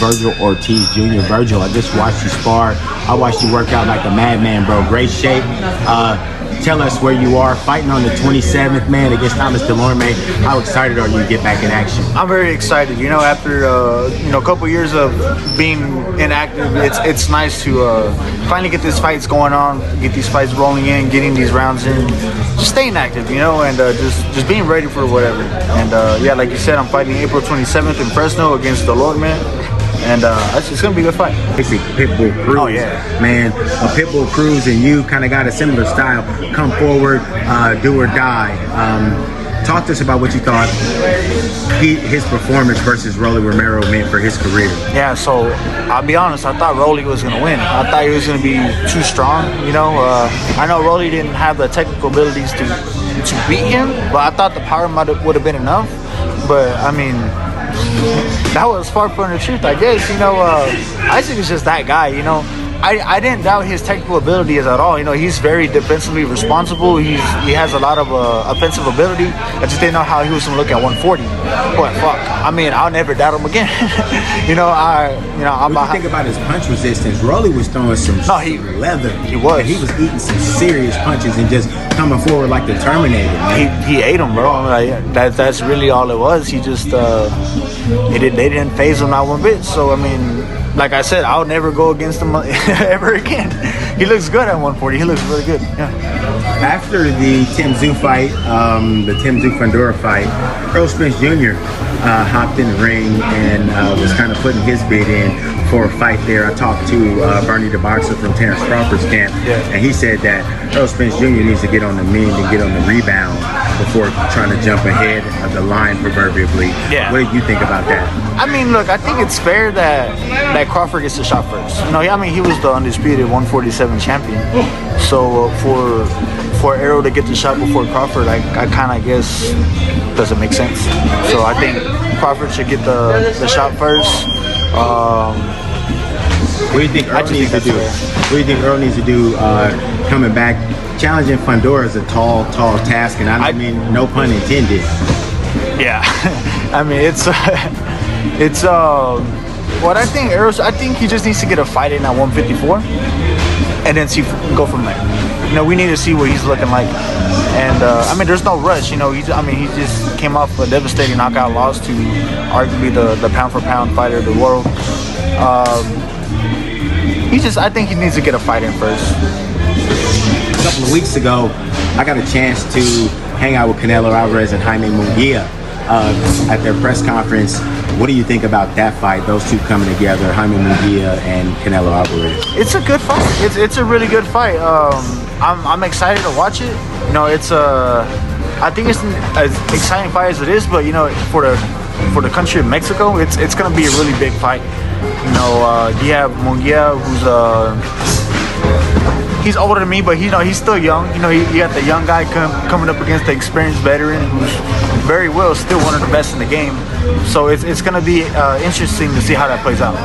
Vergil Ortiz Jr. Vergil, I just watched you spar. I watched you work out like a madman, bro. Great shape. Tell us where you are fighting on the 27th, man, against Thomas Delorme. How excited are you to get back in action? I'm very excited. You know, after a couple years of being inactive, it's nice to finally get these fights going on, get these fights rolling in, getting these rounds in, just staying active, you know, and just being ready for whatever. And yeah, like you said, I'm fighting April 27th in Fresno against Delorme. And it's gonna be a good fight. Basically, Pitbull Cruz. Oh yeah, man. Pitbull Cruz and you kind of got a similar style. Come forward, do or die. Talk to us about what you thought his performance versus Rolly Romero meant for his career. Yeah, so I'll be honest, I thought Rolly was gonna win. I thought he was gonna be too strong. You know, I know Rolly didn't have the technical abilities to beat him, but I thought the power would have been enough. But I mean, that was far from the truth, I guess. You know, Isaac is just that guy, you know. I didn't doubt his technical abilities at all. You know, he's very defensively responsible. He has a lot of offensive ability. I just didn't know how he was going to look at 140. But fuck, I mean, I'll never doubt him again. I'm. What do you think about his punch resistance? Rolly was throwing some leather. He was. And he was eating some serious punches and just coming forward like the Terminator, man. He ate them, bro. Like, that's really all it was. He just they didn't phase him not one bit. So I mean, like I said, I'll never go against him ever again. He looks good at 140. He looks really good. Yeah. After the Tim Tszyu fight, the Tim Tszyu Fundora fight, Earl Spence Jr. Hopped in the ring and was kind of putting his bid in for a fight there. I talked to Bernie the boxer from Terrence Crawford's camp, and he said that Earl Spence Jr. needs to get on the mend and get on the rebound before trying to jump ahead of the line proverbially. Yeah. What do you think about that? I mean, look, I think it's fair that Crawford gets the shot first. You know, I mean, he was the undisputed 147 champion. So for Errol to get the shot before Crawford, I kind of guess doesn't make sense. So I think Crawford should get the shot first. What do you think Earl needs to do? What do you think Earl needs to do coming back? Challenging Fundora is a tall task, and I mean, no pun intended. Yeah, I mean, it's what I think I think he just needs to get a fight in at 154 and then go from there. You know, we need to see what he's looking like. And I mean, there's no rush. You know, he just came off a devastating knockout loss to arguably the pound for pound fighter of the world. I think he needs to get a fight in first. A couple of weeks ago, I got a chance to hang out with Canelo Alvarez and Jaime Munguia at their press conference. What do you think about that fight? Those two coming together, Jaime Munguia and Canelo Alvarez. It's a good fight. It's a really good fight. I'm excited to watch it. You know, I think it's as exciting fight as it is, but you know, for the country of Mexico, it's gonna be a really big fight. You know, you have Munguia, who's he's older than me, but he's still young. You know, you got the young guy coming up against the experienced veteran who's very well still one of the best in the game. So it's going to be interesting to see how that plays out.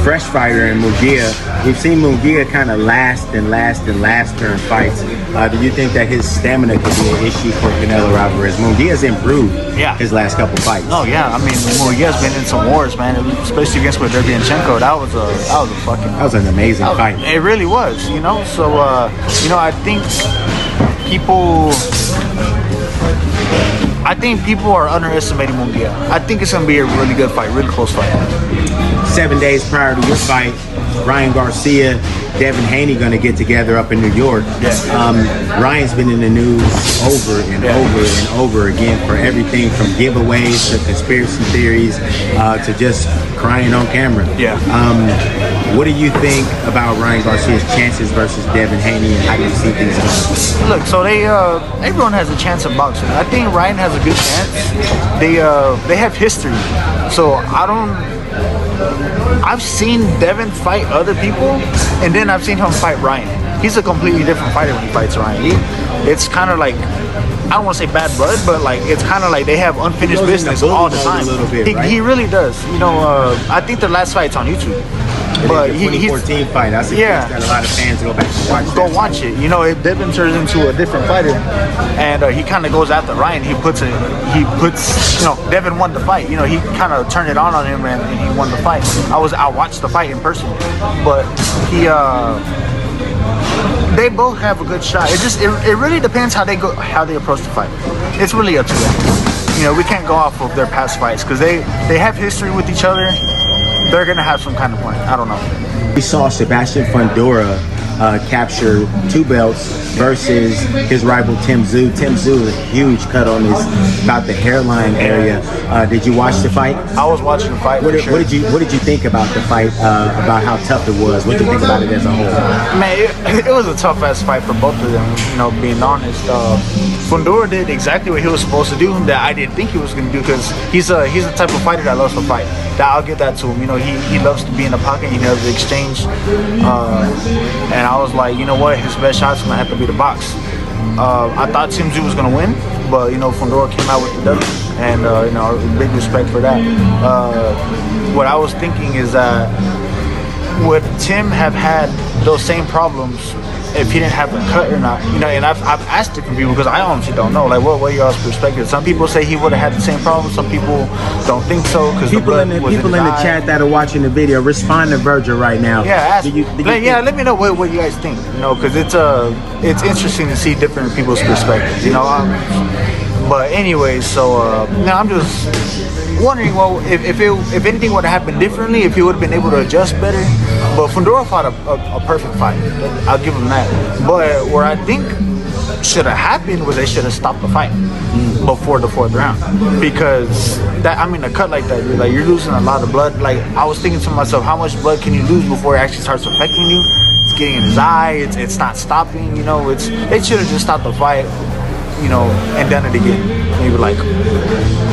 Fresh fighter in Munguia. We've seen Munguia kind of last turn fights. Do you think that his stamina could be an issue for Canelo Alvarez? Munguia's improved his last couple fights. Oh yeah, I mean, Munguia's been in some wars, man. Especially against Derevyanchenko. That was an amazing fight. It really was, you know. So you know, I think people are underestimating Munguia. I think it's going to be a really good fight, really close fight. 7 days prior to your fight, Ryan Garcia, Devin Haney going to get together up in New York. Ryan's been in the news over and over again for everything from giveaways to conspiracy theories to just crying on camera. What do you think about Ryan Garcia's chances versus Devin Haney, and how do you see things going? Look, so everyone has a chance of boxing. I think Ryan has a good chance. They have history, so I've seen Devin fight other people, and then I've seen him fight Ryan. He's a completely different fighter when he fights Ryan. It's kind of like, I don't want to say bad blood, but like it's kind of like they have unfinished business all the time. A little bit, right? He really does. You know, I think their last fight's on YouTube. But the 2014 fight, I suggest that a lot of fans go back and watch it. You know, Devin turns into a different fighter, and he kind of goes after Ryan. He puts, you know, Devin won the fight. You know, he kind of turned it on him, and he won the fight. I watched the fight in person, but they both have a good shot. It really depends how they approach the fight. It's really up to them. You know, we can't go off of their past fights because they have history with each other. They're gonna have some kind of point. I don't know. We saw Sebastian Fundora capture 2 belts versus his rival Tim Tszyu. Tim Tszyu is a huge cut on about the hairline area. Did you watch the fight? I was watching the fight. What did you think about the fight? About how tough it was? What did you think about it as a whole? Man, it was a tough ass fight for both of them. You know, being honest. Fundora did exactly what he was supposed to do that I didn't think he was going to do because he's the type of fighter that loves to fight. I'll give that to him. You know, he loves to be in the pocket. He loves to exchange. And I was like, you know what? His best shot's going to have to be the box. I thought Tim Tszyu was going to win, but, you know, Fundora came out with the W. And, you know, big respect for that. What I was thinking is that would Tim have had those same problems if he didn't have the cut or not? You know, and I've asked different people because I honestly don't know. Like, what are y'all's perspective? Some people say he would have had the same problem. Some people don't think so because people in the chat that are watching the video, respond to Vergil right now. Yeah, let me know what you guys think. You know, because it's interesting to see different people's perspectives. You know, but anyways, so now I'm just wondering, well, if anything would have happened differently, if he would have been able to adjust better. But Fundora fought a perfect fight. I'll give him that. But where I think should have happened was they should have stopped the fight before the 4th round, because a cut like that, you're losing a lot of blood. Like, I was thinking to myself, how much blood can you lose before it actually starts affecting you? It's getting in his eye. It's not stopping. You know, it should have just stopped the fight. You know, and done it again, maybe like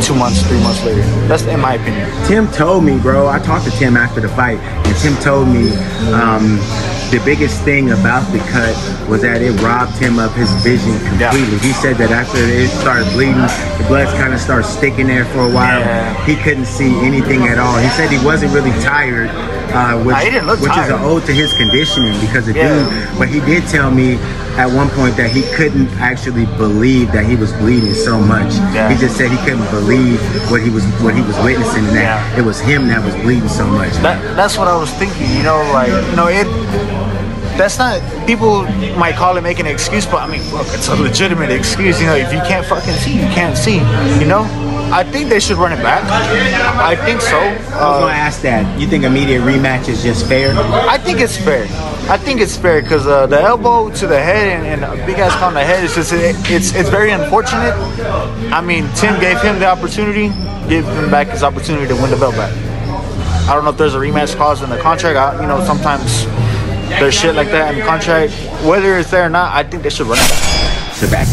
2 months, 3 months later. That's in my opinion. Tim told me, bro, I talked to Tim after the fight, and Tim told me the biggest thing about the cut was that it robbed him of his vision completely. He said that after it started bleeding, the blood kind of started sticking there for a while. He couldn't see anything at all. He said he wasn't really tired, which is an ode to his conditioning because of but he did tell me at one point that he couldn't actually believe that he was bleeding so much. He just said he couldn't believe what he was witnessing, and that it was him that was bleeding so much. That's what I was thinking. You know, like, you know, that's not, people might call it making an excuse, but I mean, look, it's a legitimate excuse. You know, if you can't fucking see, you can't see. You know, I think they should run it back. I think so. I was gonna ask that. You think immediate rematch is just fair? I think it's fair. I think it's fair because the elbow to the head and a big ass on the head is just it's very unfortunate. I mean, Tim gave him the opportunity, give him back his opportunity to win the belt back. I don't know if there's a rematch clause in the contract. You know, sometimes there's shit like that in the contract. Whether it's there or not, I think they should run it back.